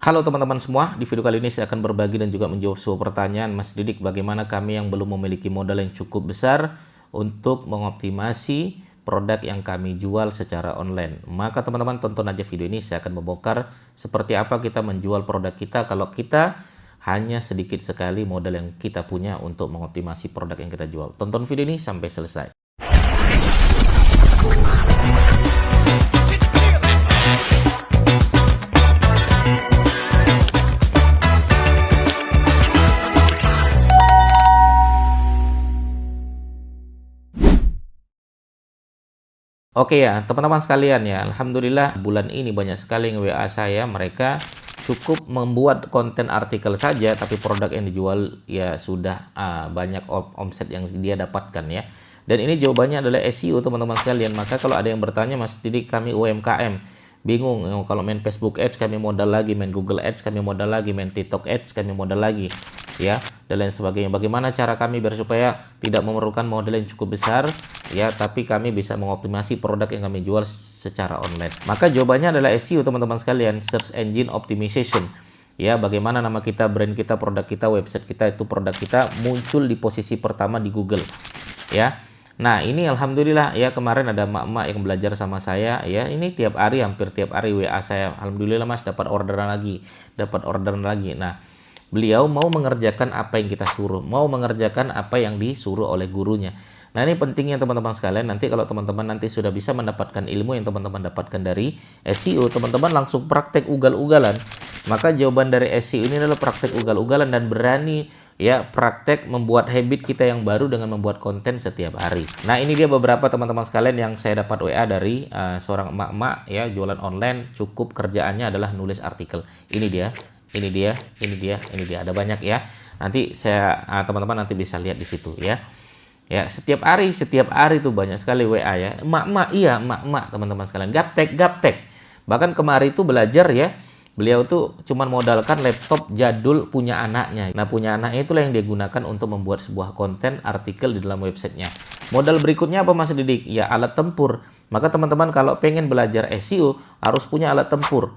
Halo teman-teman semua, di video kali ini saya akan berbagi dan juga menjawab sebuah pertanyaan Mas Didik, bagaimana kami yang belum memiliki modal yang cukup besar untuk mengoptimasi produk yang kami jual secara online. Maka teman-teman tonton aja video ini, saya akan membongkar seperti apa kita menjual produk kita kalau kita hanya sedikit sekali modal yang kita punya untuk mengoptimasi produk yang kita jual. Tonton video ini sampai selesai. Oke ya, teman-teman sekalian ya, alhamdulillah bulan ini banyak sekali yang WA saya, mereka cukup membuat konten artikel saja, tapi produk yang dijual ya sudah banyak omset yang dia dapatkan ya. Dan ini jawabannya adalah SEO teman-teman sekalian. Maka kalau ada yang bertanya, Mas Didik kami UMKM, bingung kalau main Facebook Ads kami modal lagi, main Google Ads kami modal lagi, main TikTok Ads kami modal lagi ya, dan lain sebagainya. Bagaimana cara kami biar supaya tidak memerlukan modal yang cukup besar ya, tapi kami bisa mengoptimasi produk yang kami jual secara online? Maka jawabannya adalah SEO teman-teman sekalian, Search Engine Optimization ya. Bagaimana nama kita, brand kita, produk kita, website kita, itu produk kita muncul di posisi pertama di Google ya. Nah ini alhamdulillah ya, kemarin ada emak-emak yang belajar sama saya ya, ini tiap hari, hampir tiap hari WA saya, alhamdulillah Mas dapat orderan lagi, dapat orderan lagi. Nah beliau mau mengerjakan apa yang kita suruh, mau mengerjakan apa yang disuruh oleh gurunya. Nah ini pentingnya teman-teman sekalian, nanti kalau teman-teman nanti sudah bisa mendapatkan ilmu yang teman-teman dapatkan dari SEO, teman-teman langsung praktek ugal-ugalan. Maka jawaban dari SEO ini adalah praktek ugal-ugalan dan berani ya, praktek membuat habit kita yang baru dengan membuat konten setiap hari. Nah ini dia beberapa teman-teman sekalian yang saya dapat WA dari seorang emak-emak ya, jualan online, cukup kerjaannya adalah nulis artikel. Ini dia, ini dia, ini dia, ini dia, ada banyak ya. Nanti saya teman-teman nanti bisa lihat di situ ya. Ya, setiap hari tuh banyak sekali WA ya. Emak-emak, iya emak-emak teman-teman sekalian. Gaptek. Bahkan kemarin itu belajar ya, beliau tuh cuman modalkan laptop jadul punya anaknya. Nah, punya anaknya itulah yang dia gunakan untuk membuat sebuah konten artikel di dalam websitenya. Modal berikutnya apa Mas Didik? Ya, alat tempur. Maka teman-teman kalau pengen belajar SEO harus punya alat tempur.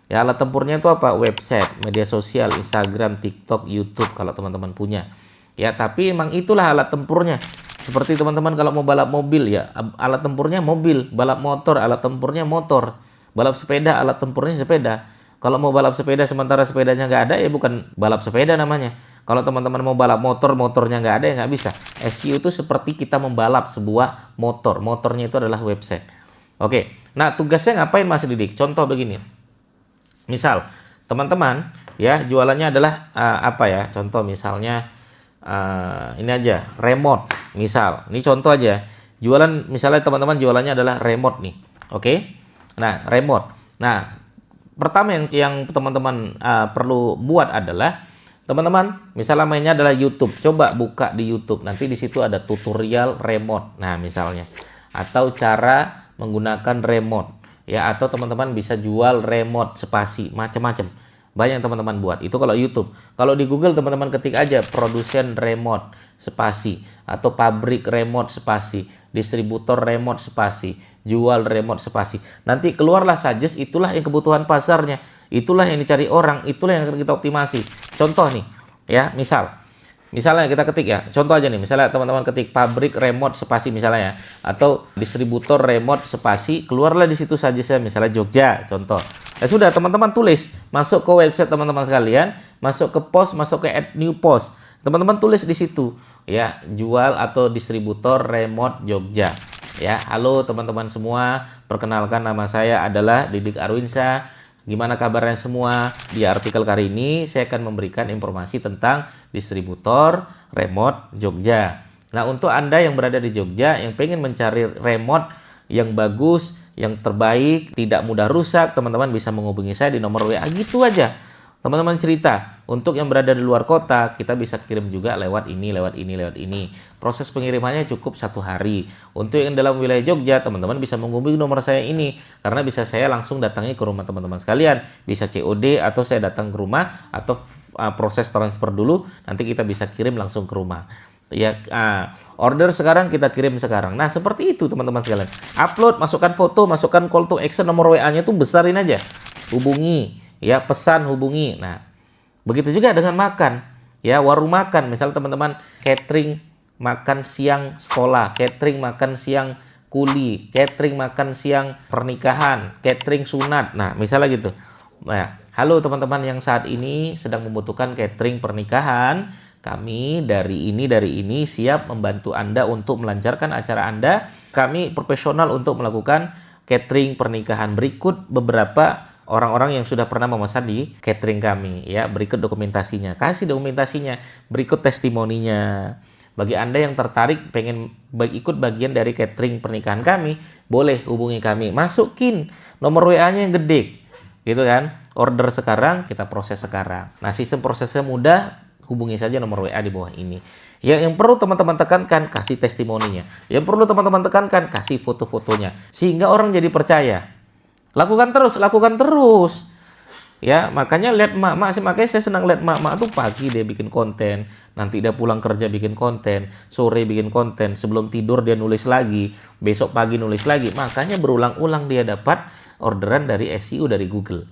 Ya, alat tempurnya itu apa? Website, media sosial, Instagram, TikTok, YouTube kalau teman-teman punya. Ya, tapi emang itulah alat tempurnya. Seperti teman-teman kalau mau balap mobil ya, alat tempurnya mobil, balap motor, alat tempurnya motor, balap sepeda, alat tempurnya sepeda. Kalau mau balap sepeda sementara sepedanya nggak ada, ya bukan balap sepeda namanya. Kalau teman-teman mau balap motor, motornya nggak ada, ya nggak bisa. SEO itu seperti kita membalap sebuah motor, motornya itu adalah website. Oke, nah tugasnya ngapain Mas Didik? Contoh begini. Misal teman-teman ya jualannya adalah apa ya? Contoh misalnya ini aja, remote. Misal, ini contoh aja. Jualan misalnya teman-teman jualannya adalah remote nih. Oke? Nah, remote. Nah, pertama yang teman-teman perlu buat adalah teman-teman misalnya mainnya adalah YouTube. Coba buka di YouTube. Nanti di situ ada tutorial remote. Nah, misalnya atau cara menggunakan remote. Ya, atau teman-teman bisa jual remote spasi, macam-macam. Banyak teman-teman buat. Itu kalau YouTube. Kalau di Google teman-teman ketik aja produsen remote spasi atau pabrik remote spasi, distributor remote spasi, jual remote spasi. Nanti keluarlah suggest, itulah yang kebutuhan pasarnya. Itulah yang dicari orang, itulah yang akan kita optimasi. Contoh nih, ya, misalnya kita ketik ya, contoh aja nih, misalnya teman-teman ketik pabrik remote spasi misalnya ya, atau distributor remote spasi, keluarlah di situ saja saya misalnya Jogja, contoh. Ya sudah teman-teman tulis, masuk ke website teman-teman sekalian, masuk ke post, masuk ke add new post. Teman-teman tulis di situ ya, jual atau distributor remote Jogja. Ya, halo teman-teman semua, perkenalkan nama saya adalah Didik Arwinsa. Gimana kabarnya semua? Di artikel kali ini saya akan memberikan informasi tentang distributor remote Jogja. Nah, untuk Anda yang berada di Jogja yang pengen mencari remote yang bagus, yang terbaik, tidak mudah rusak, teman-teman bisa menghubungi saya di nomor WA gitu aja. Teman-teman cerita, untuk yang berada di luar kota, kita bisa kirim juga lewat ini, lewat ini, lewat ini. Proses pengirimannya cukup 1 hari. Untuk yang dalam wilayah Jogja, teman-teman bisa menghubungi nomor saya ini. Karena bisa saya langsung datangi ke rumah teman-teman sekalian. Bisa COD atau saya datang ke rumah, atau proses transfer dulu, nanti kita bisa kirim langsung ke rumah. Ya, order sekarang kita kirim sekarang. Nah, seperti itu teman-teman sekalian. Upload, masukkan foto, masukkan call to action, nomor WA-nya tuh besarin aja. Hubungi ya pesan hubungi. Nah, begitu juga dengan makan, ya warung makan. Misal teman-teman catering makan siang sekolah, catering makan siang kuli, catering makan siang pernikahan, catering sunat. Nah, misalnya gitu. Nah, halo teman-teman yang saat ini sedang membutuhkan catering pernikahan. Kami dari ini siap membantu Anda untuk melancarkan acara Anda. Kami profesional untuk melakukan catering pernikahan. Berikut beberapa orang-orang yang sudah pernah memesan di catering kami, ya. Berikut dokumentasinya. Kasih dokumentasinya, berikut testimoninya. Bagi Anda yang tertarik pengen ikut bagian dari catering pernikahan kami, boleh hubungi kami. Masukin nomor WA-nya yang gede, gitu kan. Order sekarang, kita proses sekarang. Nah, sistem prosesnya mudah. Hubungi saja nomor WA di bawah ini. Ya, yang perlu teman-teman tekankan, kasih testimoninya. Yang perlu teman-teman tekankan, kasih foto-fotonya. Sehingga orang jadi percaya. Lakukan terus, lakukan terus. Ya, makanya lihat mak-mak sih, makanya saya senang lihat mak-mak tuh pagi dia bikin konten, nanti dia pulang kerja bikin konten, sore bikin konten, sebelum tidur dia nulis lagi, besok pagi nulis lagi. Makanya berulang-ulang dia dapat orderan dari SEO dari Google.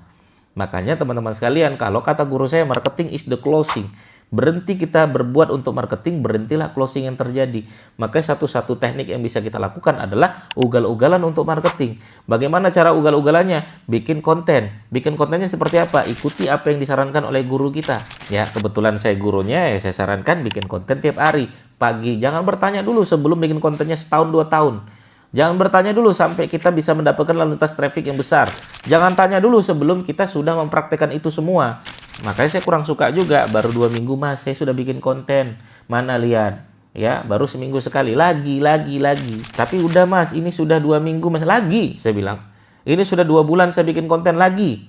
Makanya teman-teman sekalian, kalau kata guru saya, marketing is the closing. Berhenti kita berbuat untuk marketing, berhentilah closing yang terjadi. Maka satu-satu teknik yang bisa kita lakukan adalah ugal-ugalan untuk marketing. Bagaimana cara ugal-ugalannya? Bikin konten. Bikin kontennya seperti apa? Ikuti apa yang disarankan oleh guru kita. Ya, kebetulan saya gurunya, ya saya sarankan bikin konten tiap hari. Pagi, jangan bertanya dulu sebelum bikin kontennya setahun 2 tahun. Jangan bertanya dulu sampai kita bisa mendapatkan lalu lintas traffic yang besar. Jangan tanya dulu sebelum kita sudah mempraktekkan itu semua. Makanya saya kurang suka juga, baru 2 minggu mas saya sudah bikin konten. Mana lihat, ya baru seminggu sekali, lagi. Tapi udah mas, ini sudah 2 minggu mas, lagi saya bilang. Ini sudah 2 bulan saya bikin konten lagi.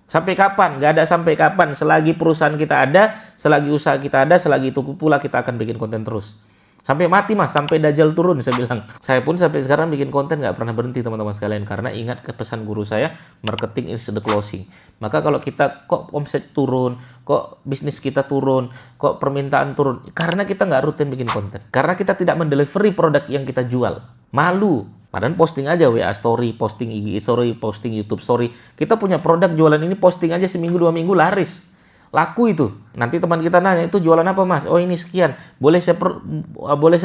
Sampai kapan? Gak ada sampai kapan. Selagi perusahaan kita ada, selagi usaha kita ada, selagi itu pula kita akan bikin konten terus. Sampai mati mas, sampai Dajjal turun saya bilang. Saya pun sampai sekarang bikin konten gak pernah berhenti teman-teman sekalian. Karena ingat ke pesan guru saya, marketing is the closing. Maka kalau kita kok omset turun, kok bisnis kita turun, kok permintaan turun, karena kita gak rutin bikin konten. Karena kita tidak mendelivery produk yang kita jual. Malu. Padahal posting aja WA story, posting IG story, posting YouTube story. Kita punya produk jualan ini, posting aja seminggu 2 minggu laris. Laku itu. Nanti teman kita nanya, itu jualan apa mas? Oh ini sekian. Boleh saya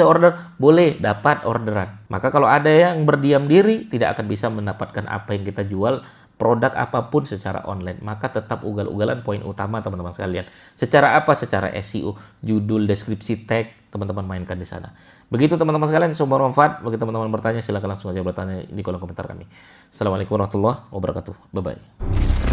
order? Boleh, dapat orderan. Maka kalau ada yang berdiam diri, tidak akan bisa mendapatkan apa yang kita jual, produk apapun secara online. Maka tetap ugal-ugalan poin utama teman-teman sekalian. Secara apa? Secara SEO, judul, deskripsi, tag, teman-teman mainkan di sana. Begitu teman-teman sekalian, semoga bermanfaat. Bagi teman-teman bertanya, silakan langsung aja bertanya di kolom komentar kami. Assalamualaikum warahmatullahi wabarakatuh. Bye-bye.